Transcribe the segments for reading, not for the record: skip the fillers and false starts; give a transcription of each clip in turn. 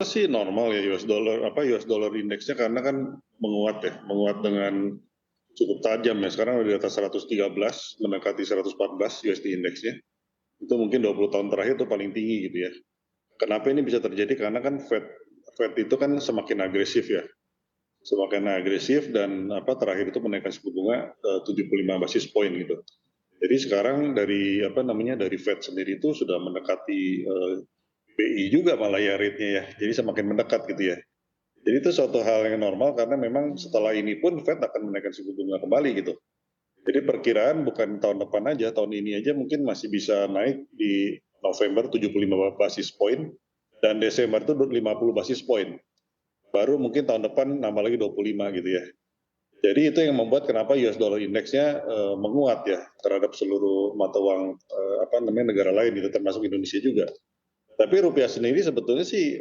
Sih normal ya US dollar indeksnya karena kan menguat dengan cukup tajam ya. Sekarang udah di atas 113 mendekati 114 USD indeksnya. Itu mungkin 20 tahun terakhir itu paling tinggi gitu ya. Kenapa ini bisa terjadi? Karena kan Fed itu kan semakin agresif ya. Semakin agresif dan terakhir itu menaikkan suku bunga 75 basis point gitu. Jadi sekarang dari Fed sendiri itu sudah mendekati BI juga malah ya rate-nya ya. Jadi semakin mendekat gitu ya. Jadi itu suatu hal yang normal karena memang setelah ini pun Fed akan menaikkan suku bunga kembali gitu. Jadi perkiraan bukan tahun depan aja, tahun ini aja mungkin masih bisa naik di November 75 basis point dan Desember itu 50 basis point. Baru mungkin tahun depan nambah lagi 25 gitu ya. Jadi itu yang membuat kenapa US dollar indeksnya menguat ya terhadap seluruh mata uang negara lain gitu termasuk Indonesia juga. Tapi rupiah sendiri sebetulnya sih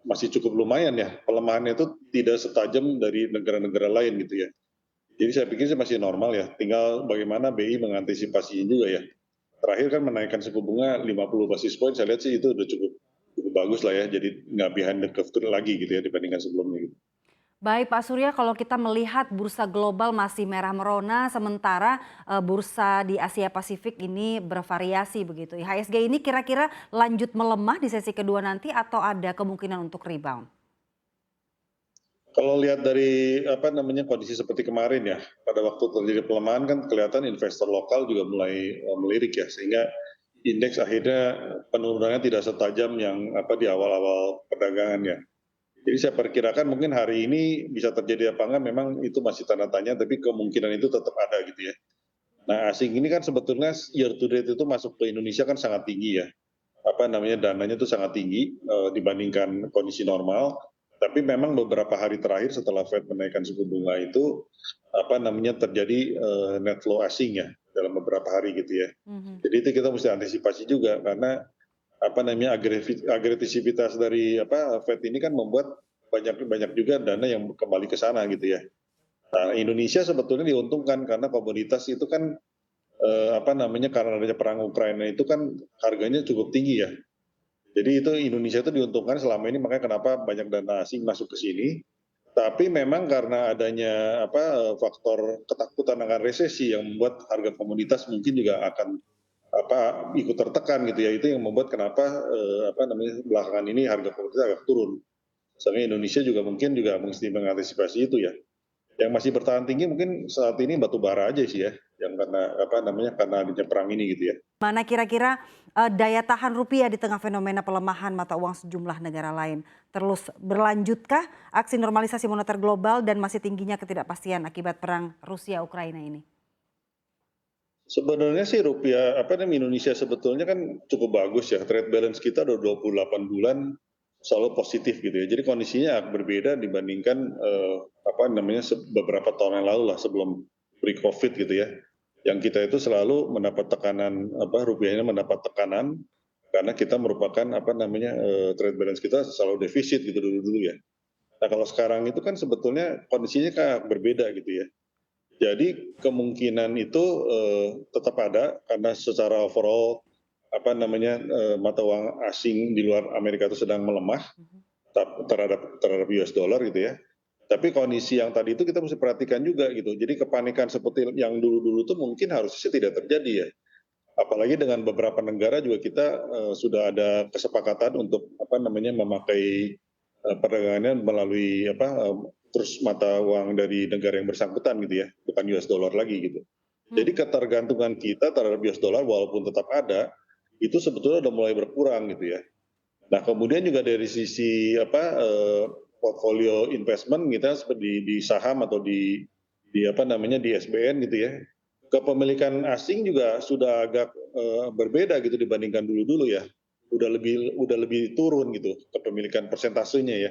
masih cukup lumayan ya. Pelemahannya itu tidak setajam dari negara-negara lain gitu ya. Jadi saya pikir sih masih normal ya. Tinggal bagaimana BI mengantisipasinya juga ya. Terakhir kan menaikkan suku bunga 50 basis point, saya lihat sih itu udah cukup bagus lah ya. Jadi nggak behind the curve lagi gitu ya dibandingkan sebelumnya gitu. Baik Pak Surya, kalau kita melihat bursa global masih merah merona, sementara bursa di Asia Pasifik ini bervariasi begitu. IHSG ini kira-kira lanjut melemah di sesi kedua nanti atau ada kemungkinan untuk rebound? Kalau lihat dari kondisi seperti kemarin ya, pada waktu terjadi pelemahan kan kelihatan investor lokal juga mulai melirik ya, sehingga indeks akhirnya penurunannya tidak setajam yang di awal-awal perdagangan ya. Jadi saya perkirakan mungkin hari ini bisa terjadi apa enggak memang itu masih tanda tanya, tapi kemungkinan itu tetap ada gitu ya. Nah asing ini kan sebetulnya year to date itu masuk ke Indonesia kan sangat tinggi ya. Dananya itu sangat tinggi dibandingkan kondisi normal. Tapi memang beberapa hari terakhir setelah Fed menaikkan suku bunga itu terjadi net flow asing ya dalam beberapa hari gitu ya. Mhm. Jadi itu kita mesti antisipasi juga karena agresivitas dari Fed ini kan membuat banyak banyak juga dana yang kembali ke sana gitu ya. Nah, Indonesia sebetulnya diuntungkan karena komoditas itu kan karena adanya perang Ukraina itu kan harganya cukup tinggi ya. Jadi itu Indonesia itu diuntungkan selama ini makanya kenapa banyak dana asing masuk ke sini. Tapi memang karena adanya faktor ketakutan akan resesi yang membuat harga komoditas mungkin juga akan ikut tertekan gitu ya. Itu yang membuat kenapa belakangan ini harga komoditas agak turun. Soalnya Indonesia juga mungkin juga mesti mengantisipasi itu ya. Yang masih bertahan tinggi mungkin saat ini batu bara aja sih ya, yang karena adanya perang ini gitu ya. Mana kira-kira daya tahan rupiah di tengah fenomena pelemahan mata uang sejumlah negara lain? Terus berlanjutkah aksi normalisasi moneter global dan masih tingginya ketidakpastian akibat perang Rusia-Ukraina ini? Sebenarnya sih rupiah Indonesia sebetulnya kan cukup bagus ya, trade balance kita udah 28 bulan selalu positif gitu ya. Jadi kondisinya agak berbeda dibandingkan beberapa tahun yang lalu lah sebelum pre-Covid gitu ya. Yang kita itu selalu mendapat tekanan rupiahnya mendapat tekanan karena kita merupakan trade balance kita selalu defisit gitu dulu-dulu ya. Nah, kalau sekarang itu kan sebetulnya kondisinya kayak berbeda gitu ya. Jadi kemungkinan itu tetap ada karena secara overall mata uang asing di luar Amerika itu sedang melemah Mhm. terhadap US dollar gitu ya. Tapi kondisi yang tadi itu kita mesti perhatikan juga gitu. Jadi kepanikan seperti yang dulu-dulu itu mungkin harusnya tidak terjadi ya. Apalagi dengan beberapa negara juga kita sudah ada kesepakatan untuk memakai perdagangannya melalui terus mata uang dari negara yang bersangkutan gitu ya, bukan US dollar lagi gitu. Jadi Mhm. ketergantungan kita terhadap US dollar walaupun tetap ada, itu sebetulnya udah mulai berkurang gitu ya. Nah kemudian juga dari sisi portfolio investment kita seperti di saham atau di SBN gitu ya, kepemilikan asing juga sudah agak berbeda gitu dibandingkan dulu-dulu ya. Udah lebih turun gitu kepemilikan persentasenya ya.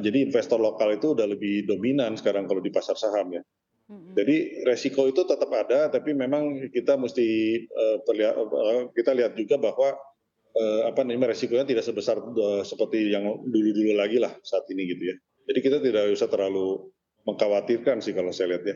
Jadi investor lokal itu udah lebih dominan sekarang kalau di pasar saham ya. Mhm. Jadi resiko itu tetap ada, tapi memang kita mesti kita lihat juga bahwa resikonya tidak sebesar seperti yang dulu-dulu lagi lah saat ini gitu ya. Jadi kita tidak usah terlalu mengkhawatirkan sih kalau saya lihat ya.